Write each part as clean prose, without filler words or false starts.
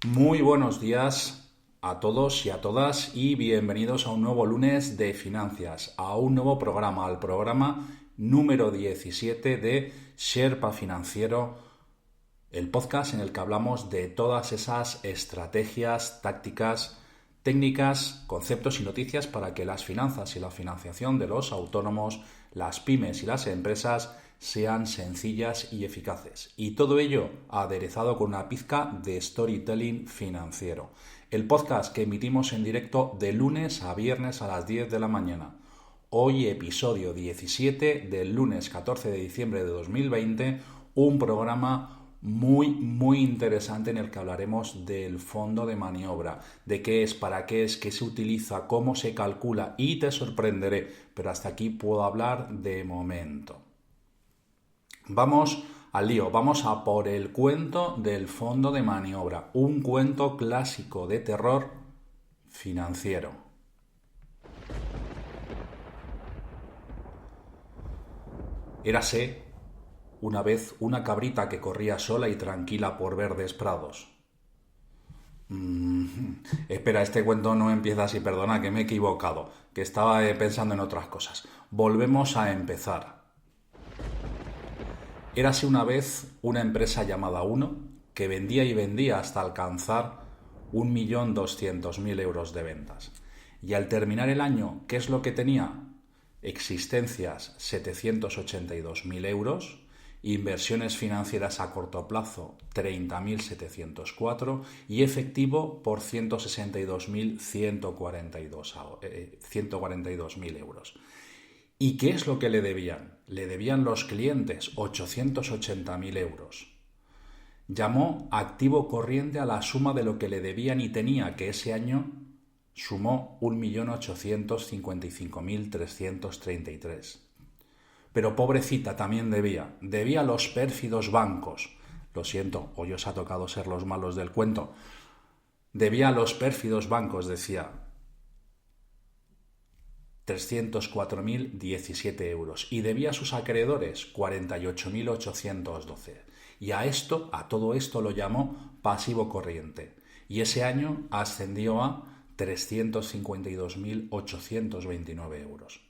Muy buenos días a todos y a todas y bienvenidos a un nuevo lunes de finanzas, a un nuevo programa, al programa número 17 de Sherpa Financiero, el podcast en el que hablamos de todas esas estrategias, tácticas, técnicas, conceptos y noticias para que las finanzas y la financiación de los autónomos, las pymes y las empresas sean sencillas y eficaces. Y todo ello aderezado con una pizca de storytelling financiero. El podcast que emitimos en directo de lunes a viernes a las 10 de la mañana. Hoy episodio 17 del lunes 14 de diciembre de 2020, un programa muy interesante en el que hablaremos del fondo de maniobra, de qué es, para qué es, qué se utiliza, cómo se calcula y te sorprenderé, pero hasta aquí puedo hablar de momento. Vamos al lío, vamos a por el cuento del fondo de maniobra, un cuento clásico de terror financiero. Érase una vez una cabrita que corría sola y tranquila por verdes prados. Espera, este cuento no empieza así, perdona que me he equivocado, que estaba pensando en otras cosas. Volvemos a empezar. Érase una vez una empresa llamada Uno que vendía y vendía hasta alcanzar 1.200.000 euros de ventas. Y al terminar el año, ¿qué es lo que tenía? Existencias 782.000 euros, inversiones financieras a corto plazo 30.704 y efectivo por 162.142 euros. ¿Y qué es lo que le debían? Le debían los clientes 880.000 euros. Llamó activo corriente a la suma de lo que le debían y tenía, que ese año sumó 1.855.333. Pero pobrecita también debía a los pérfidos bancos. Lo siento, hoy os ha tocado ser los malos del cuento. Debía a los pérfidos bancos, decía, 304.017 euros y debía a sus acreedores 48.812. Y a todo esto lo llamó pasivo corriente. Y ese año ascendió a 352.829 euros.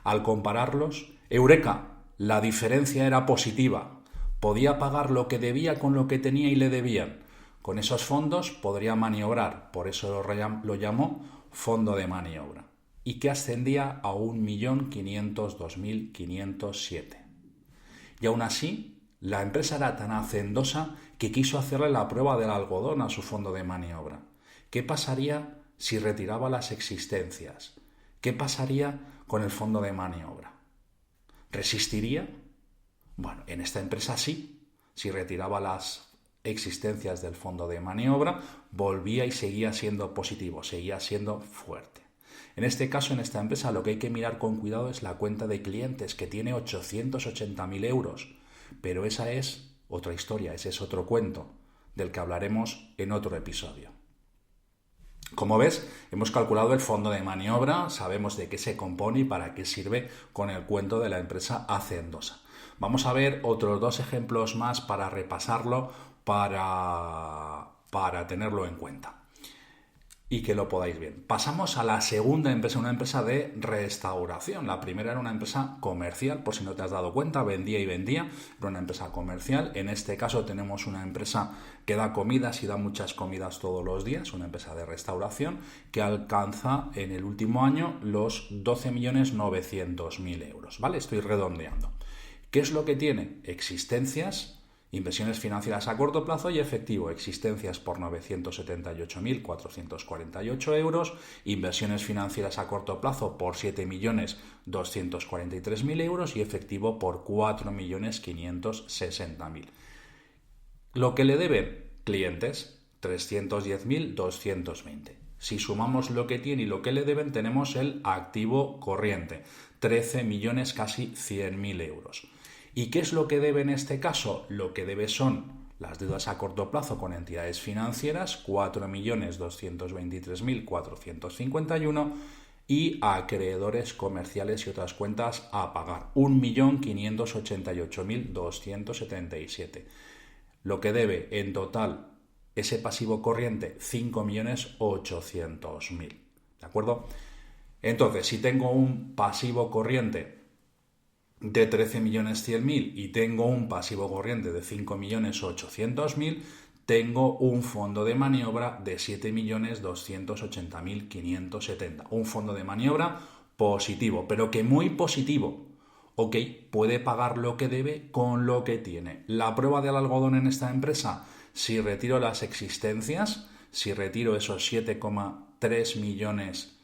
Al compararlos, ¡eureka!, la diferencia era positiva. Podía pagar lo que debía con lo que tenía y le debían. Con esos fondos podría maniobrar, por eso lo llamó fondo de maniobra, y que ascendía a 1.502.507. Y aún así, la empresa era tan hacendosa que quiso hacerle la prueba del algodón a su fondo de maniobra. ¿Qué pasaría si retiraba las existencias? ¿Qué pasaría con el fondo de maniobra? ¿Resistiría? Bueno, en esta empresa sí. Si retiraba las existencias del fondo de maniobra, volvía y seguía siendo positivo, seguía siendo fuerte. En este caso, en esta empresa, lo que hay que mirar con cuidado es la cuenta de clientes, que tiene 880.000 euros. Pero esa es otra historia, ese es otro cuento, del que hablaremos en otro episodio. Como ves, hemos calculado el fondo de maniobra, sabemos de qué se compone y para qué sirve con el cuento de la empresa hacendosa. Vamos a ver otros dos ejemplos más para repasarlo, para tenerlo en cuenta y que lo podáis ver. Pasamos a la segunda empresa, una empresa de restauración. La primera era una empresa comercial, por si no te has dado cuenta, vendía y vendía, era una empresa comercial. En este caso tenemos una empresa que da comidas y da muchas comidas todos los días, una empresa de restauración que alcanza en el último año los 12.900.000 euros, ¿vale? Estoy redondeando. ¿Qué es lo que tiene? Existencias, inversiones financieras a corto plazo y efectivo, existencias por 978.448 euros, inversiones financieras a corto plazo por 7.243.000 euros y efectivo por 4.560.000. Lo que le deben clientes, 310.220. Si sumamos lo que tiene y lo que le deben, tenemos el activo corriente, 13 millones, casi 100.000 euros. ¿Y qué es lo que debe en este caso? Lo que debe son las deudas a corto plazo con entidades financieras, 4.223.451, y acreedores comerciales y otras cuentas a pagar, 1.588.277. Lo que debe en total Ese pasivo corriente, 5.800.000. ¿De acuerdo? Entonces, si tengo un pasivo corriente de 13.100.000 y tengo un pasivo corriente de 5.800.000, tengo un fondo de maniobra de 7.280.570. Un fondo de maniobra positivo, pero que muy positivo. Ok, puede pagar lo que debe con lo que tiene. La prueba del algodón en esta empresa, si retiro las existencias, si retiro esos 7,3 millones,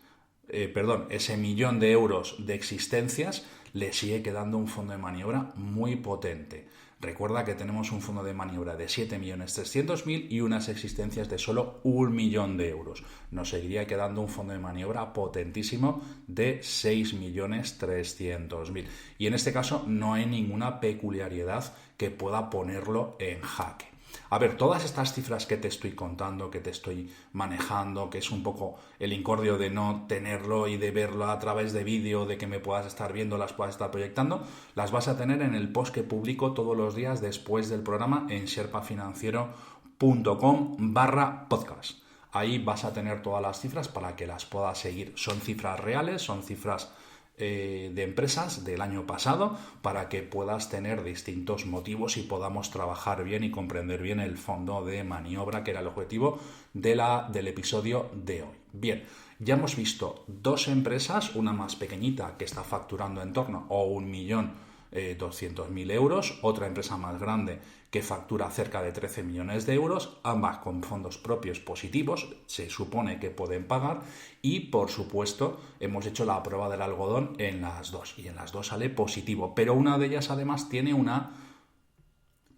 ese 1.000.000 de euros de existencias, le sigue quedando un fondo de maniobra muy potente. Recuerda que tenemos un fondo de maniobra de 7.300.000 y unas existencias de solo 1.000.000 de euros. Nos seguiría quedando un fondo de maniobra potentísimo de 6.300.000. Y en este caso no hay ninguna peculiaridad que pueda ponerlo en jaque. A ver, todas estas cifras que te estoy contando, que te estoy manejando, que es un poco el incordio de no tenerlo y de verlo a través de vídeo, de que me puedas estar viendo, las puedas estar proyectando, las vas a tener en el post que publico todos los días después del programa en sherpafinanciero.com/podcast. Ahí vas a tener todas las cifras para que las puedas seguir. Son cifras reales, son cifras de empresas del año pasado para que puedas tener distintos motivos y podamos trabajar bien y comprender bien el fondo de maniobra, que era el objetivo del episodio de hoy. Bien, ya hemos visto dos empresas, una más pequeñita que está facturando en torno a 1.200.000 euros, otra empresa más grande que factura cerca de 13 millones de euros, ambas con fondos propios positivos, se supone que pueden pagar y por supuesto hemos hecho la prueba del algodón en las dos y en las dos sale positivo, pero una de ellas además tiene una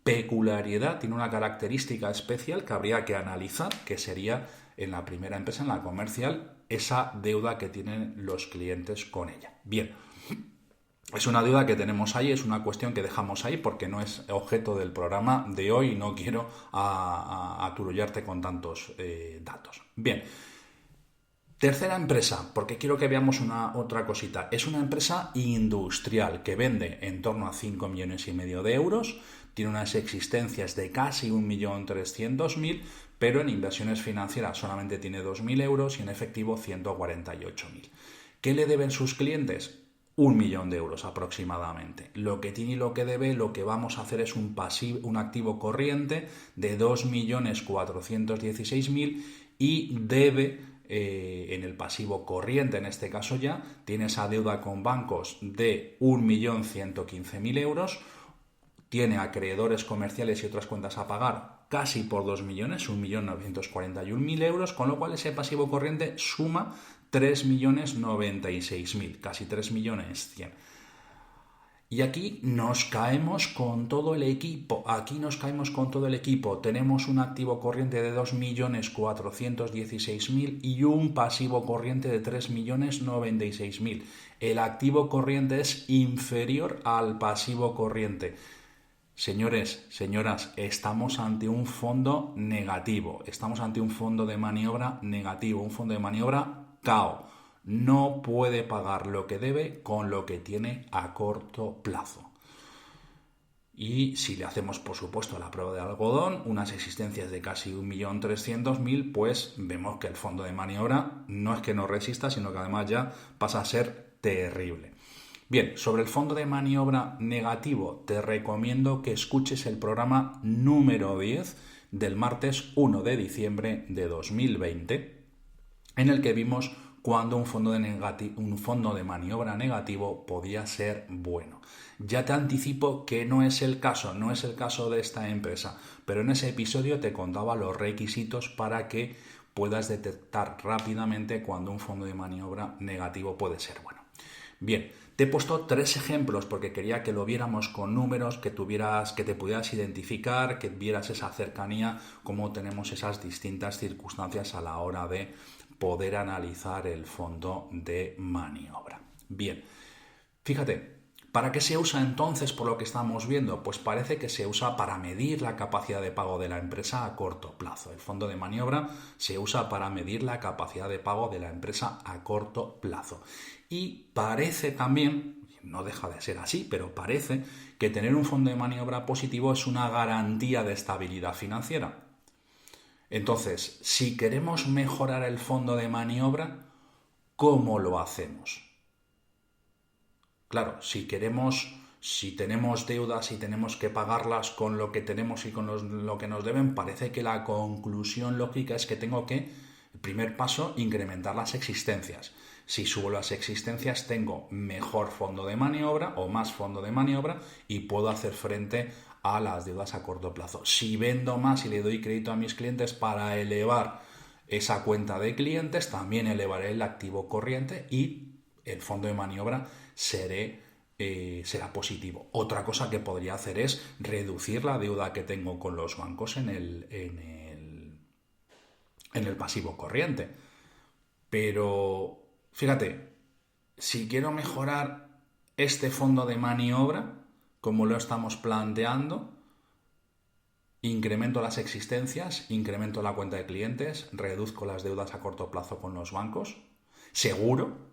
peculiaridad, tiene una característica especial que habría que analizar, que sería en la primera empresa, en la comercial, esa deuda que tienen los clientes con ella. Bien. Es una deuda que tenemos ahí, es una cuestión que dejamos ahí porque no es objeto del programa de hoy y no quiero aturullarte con tantos datos. Bien, tercera empresa, porque quiero que veamos otra cosita. Es una empresa industrial que vende en torno a 5,5 millones de euros, tiene unas existencias de casi 1.300.000, pero en inversiones financieras solamente tiene 2.000 euros y en efectivo 148.000. ¿Qué le deben sus clientes? 1.000.000 de euros aproximadamente. Lo que tiene y lo que debe, lo que vamos a hacer es un activo corriente de 2.416.000 y debe en el pasivo corriente, en este caso ya, tiene esa deuda con bancos de 1.115.000 euros, tiene acreedores comerciales y otras cuentas a pagar casi por 2 millones, 1.941.000 euros, con lo cual ese pasivo corriente suma 3.096.000, casi 3.100.000. Y aquí nos caemos con todo el equipo, tenemos un activo corriente de 2.416.000 y un pasivo corriente de 3.096.000. El activo corriente es inferior al pasivo corriente. Señores, señoras, estamos ante un fondo negativo, estamos ante un fondo de maniobra negativo, un fondo de maniobra cao. No puede pagar lo que debe con lo que tiene a corto plazo. Y si le hacemos, por supuesto, la prueba de algodón, unas existencias de casi 1.300.000, pues vemos que el fondo de maniobra no es que no resista, sino que además ya pasa a ser terrible. Bien, sobre el fondo de maniobra negativo, te recomiendo que escuches el programa número 10 del martes 1 de diciembre de 2020, en el que vimos cuando un fondo de maniobra negativo podía ser bueno. Ya te anticipo que no es el caso de esta empresa, pero en ese episodio te contaba los requisitos para que puedas detectar rápidamente cuando un fondo de maniobra negativo puede ser bueno. Bien, te he puesto 3 ejemplos porque quería que lo viéramos con números, que te pudieras identificar, que vieras esa cercanía, cómo tenemos esas distintas circunstancias a la hora de poder analizar el fondo de maniobra. Bien, fíjate, ¿para qué se usa entonces por lo que estamos viendo? Pues parece que se usa para medir la capacidad de pago de la empresa a corto plazo. El fondo de maniobra se usa para medir la capacidad de pago de la empresa a corto plazo. Y parece también, no deja de ser así, pero parece que tener un fondo de maniobra positivo es una garantía de estabilidad financiera. Entonces, si queremos mejorar el fondo de maniobra, ¿cómo lo hacemos? Claro, si tenemos deudas y tenemos que pagarlas con lo que tenemos y con lo que nos deben, parece que la conclusión lógica es que tengo que, el primer paso, incrementar las existencias. Si subo las existencias, tengo mejor fondo de maniobra o más fondo de maniobra y puedo hacer frente a las deudas a corto plazo. Si vendo más y le doy crédito a mis clientes para elevar esa cuenta de clientes, también elevaré el activo corriente y el fondo de maniobra será positivo. Otra cosa que podría hacer es reducir la deuda que tengo con los bancos en el pasivo corriente. Pero fíjate, si quiero mejorar este fondo de maniobra, como lo estamos planteando, incremento las existencias, incremento la cuenta de clientes, reduzco las deudas a corto plazo con los bancos, seguro,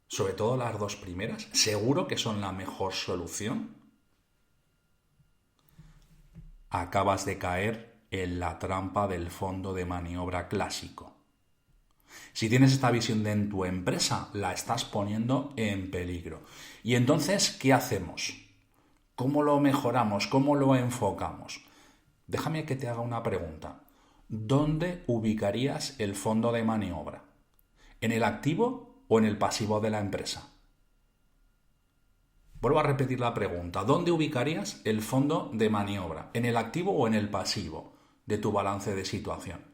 sobre todo las dos primeras, seguro que son la mejor solución. Acabas de caer en la trampa del fondo de maniobra clásico. Si tienes esta visión en tu empresa, la estás poniendo en peligro. Y entonces, ¿qué hacemos? ¿Cómo lo mejoramos? ¿Cómo lo enfocamos? Déjame que te haga una pregunta. ¿Dónde ubicarías el fondo de maniobra? ¿En el activo o en el pasivo de la empresa? Vuelvo a repetir la pregunta. ¿Dónde ubicarías el fondo de maniobra? ¿En el activo o en el pasivo de tu balance de situación?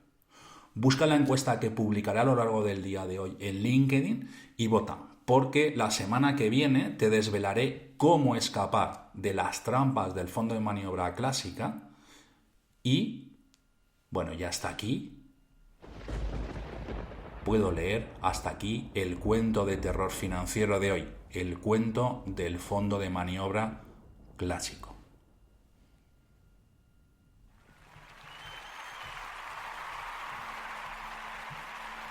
Busca la encuesta que publicaré a lo largo del día de hoy en LinkedIn y vota, porque la semana que viene te desvelaré cómo escapar de las trampas del fondo de maniobra clásica y, bueno, ya hasta aquí. Puedo leer hasta aquí el cuento de terror financiero de hoy, el cuento del fondo de maniobra clásico.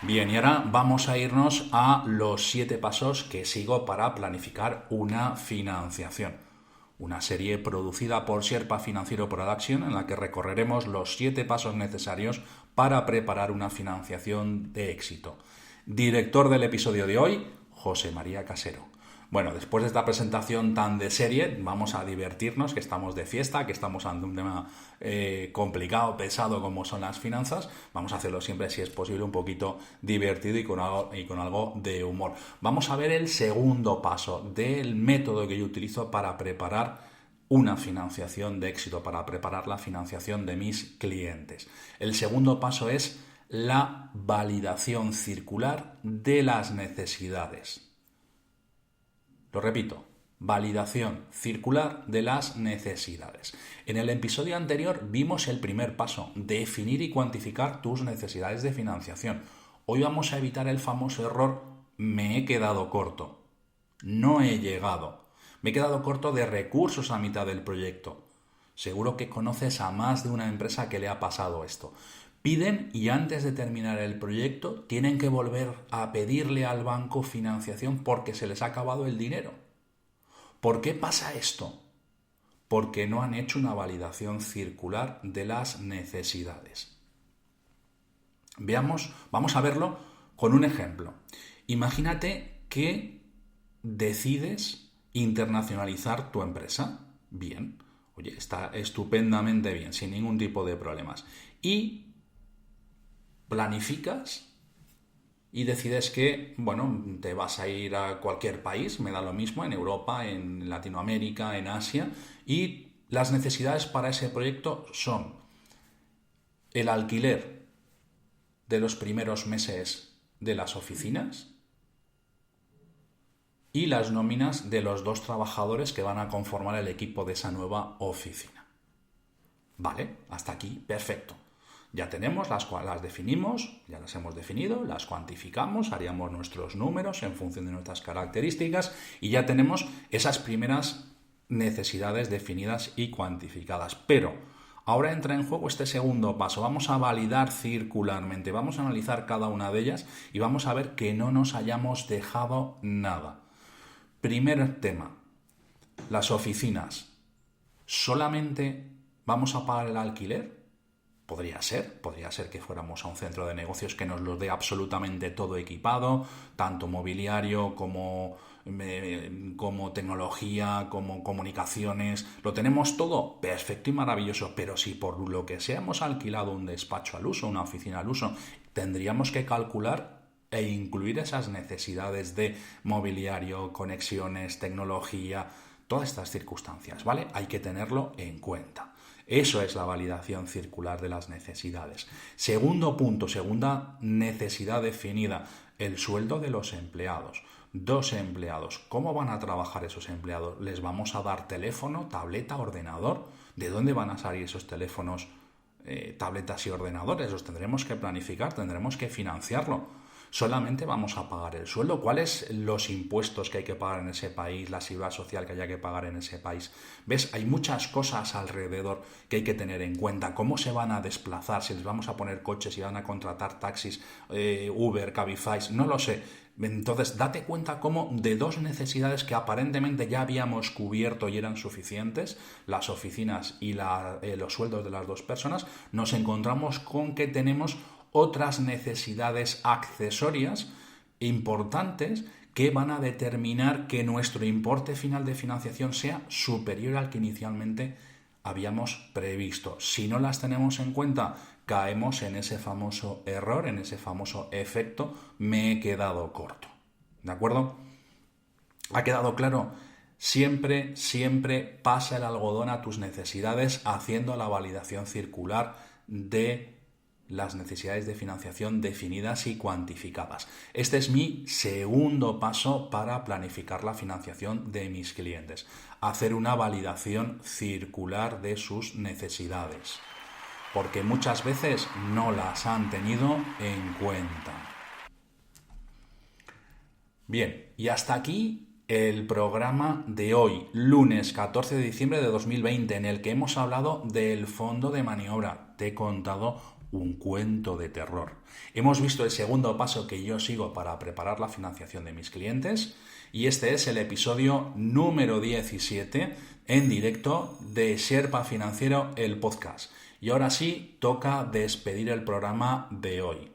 Bien, y ahora vamos a irnos a los 7 pasos que sigo para planificar una financiación. Una serie producida por Sherpa Financiero Production en la que recorreremos los 7 pasos necesarios para preparar una financiación de éxito. Director del episodio de hoy, José María Casero. Bueno, después de esta presentación tan de serie, vamos a divertirnos, que estamos de fiesta, que estamos ante un tema complicado, pesado como son las finanzas. Vamos a hacerlo siempre, si es posible, un poquito divertido y con algo de humor. Vamos a ver el segundo paso del método que yo utilizo para preparar una financiación de éxito, para preparar la financiación de mis clientes. El segundo paso es la validación circular de las necesidades. Lo repito, validación circular de las necesidades. En el episodio anterior vimos el primer paso, definir y cuantificar tus necesidades de financiación. Hoy vamos a evitar el famoso error, me he quedado corto, no he llegado, me he quedado corto de recursos a mitad del proyecto. Seguro que conoces a más de una empresa que le ha pasado esto. Piden y antes de terminar el proyecto tienen que volver a pedirle al banco financiación porque se les ha acabado el dinero. ¿Por qué pasa esto? Porque no han hecho una validación circular de las necesidades. Vamos a verlo con un ejemplo. Imagínate que decides internacionalizar tu empresa. Bien, oye, está estupendamente bien, sin ningún tipo de problemas. Y planificas y decides que, bueno, te vas a ir a cualquier país, me da lo mismo, en Europa, en Latinoamérica, en Asia, y las necesidades para ese proyecto son el alquiler de los primeros meses de las oficinas y las nóminas de los 2 trabajadores que van a conformar el equipo de esa nueva oficina. Vale, hasta aquí, perfecto. Ya tenemos, las definimos, ya las hemos definido, las cuantificamos, haríamos nuestros números en función de nuestras características y ya tenemos esas primeras necesidades definidas y cuantificadas. Pero ahora entra en juego este segundo paso. Vamos a validar circularmente, vamos a analizar cada una de ellas y vamos a ver que no nos hayamos dejado nada. Primer tema, las oficinas. ¿Solamente vamos a pagar el alquiler? Podría ser que fuéramos a un centro de negocios que nos lo dé absolutamente todo equipado, tanto mobiliario como tecnología, como comunicaciones. Lo tenemos todo perfecto y maravilloso, pero si por lo que sea hemos alquilado un despacho al uso, una oficina al uso, tendríamos que calcular e incluir esas necesidades de mobiliario, conexiones, tecnología, todas estas circunstancias, ¿vale? Hay que tenerlo en cuenta. Eso es la validación circular de las necesidades. Segundo punto, segunda necesidad definida, el sueldo de los empleados. 2 empleados. ¿Cómo van a trabajar esos empleados? ¿Les vamos a dar teléfono, tableta, ordenador? ¿De dónde van a salir esos teléfonos, tabletas y ordenadores? Los tendremos que planificar, tendremos que financiarlo. Solamente vamos a pagar el sueldo. ¿Cuáles los impuestos que hay que pagar en ese país? La seguridad social que haya que pagar en ese país. ¿Ves? Hay muchas cosas alrededor que hay que tener en cuenta. ¿Cómo se van a desplazar? Si les vamos a poner coches, si van a contratar taxis, Uber, Cabify, no lo sé. Entonces, date cuenta cómo de 2 necesidades que aparentemente ya habíamos cubierto y eran suficientes, las oficinas y los sueldos de las 2 personas, nos encontramos con que tenemos otras necesidades accesorias importantes que van a determinar que nuestro importe final de financiación sea superior al que inicialmente habíamos previsto. Si no las tenemos en cuenta, caemos en ese famoso error, en ese famoso efecto, me he quedado corto. ¿De acuerdo? ¿Ha quedado claro? Siempre pasa el algodón a tus necesidades haciendo la validación circular de las necesidades de financiación definidas y cuantificadas. Este es mi segundo paso para planificar la financiación de mis clientes. Hacer una validación circular de sus necesidades, porque muchas veces no las han tenido en cuenta. Bien, y hasta aquí el programa de hoy, lunes 14 de diciembre de 2020, en el que hemos hablado del fondo de maniobra. Te he contado un cuento de terror. Hemos visto el segundo paso que yo sigo para preparar la financiación de mis clientes y este es el episodio número 17 en directo de Sherpa Financiero, el podcast. Y ahora sí, toca despedir el programa de hoy.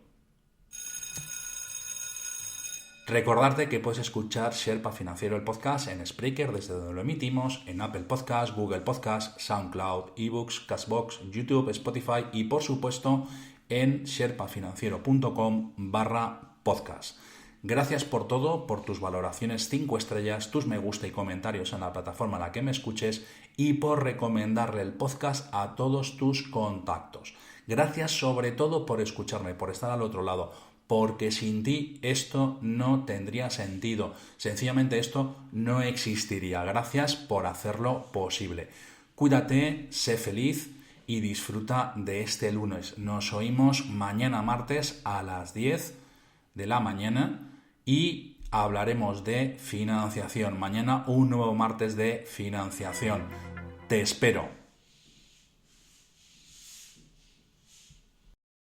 Recordarte que puedes escuchar Sherpa Financiero, el podcast, en Spreaker, desde donde lo emitimos, en Apple Podcasts, Google Podcasts, SoundCloud, eBooks, Castbox, YouTube, Spotify y, por supuesto, en sherpafinanciero.com/podcast. Gracias por todo, por tus valoraciones 5 estrellas, tus me gusta y comentarios en la plataforma en la que me escuches y por recomendarle el podcast a todos tus contactos. Gracias sobre todo por escucharme, por estar al otro lado, porque sin ti esto no tendría sentido. Sencillamente esto no existiría. Gracias por hacerlo posible. Cuídate, sé feliz y disfruta de este lunes. Nos oímos mañana martes a las 10 de la mañana y hablaremos de financiación. Mañana un nuevo martes de financiación. Te espero.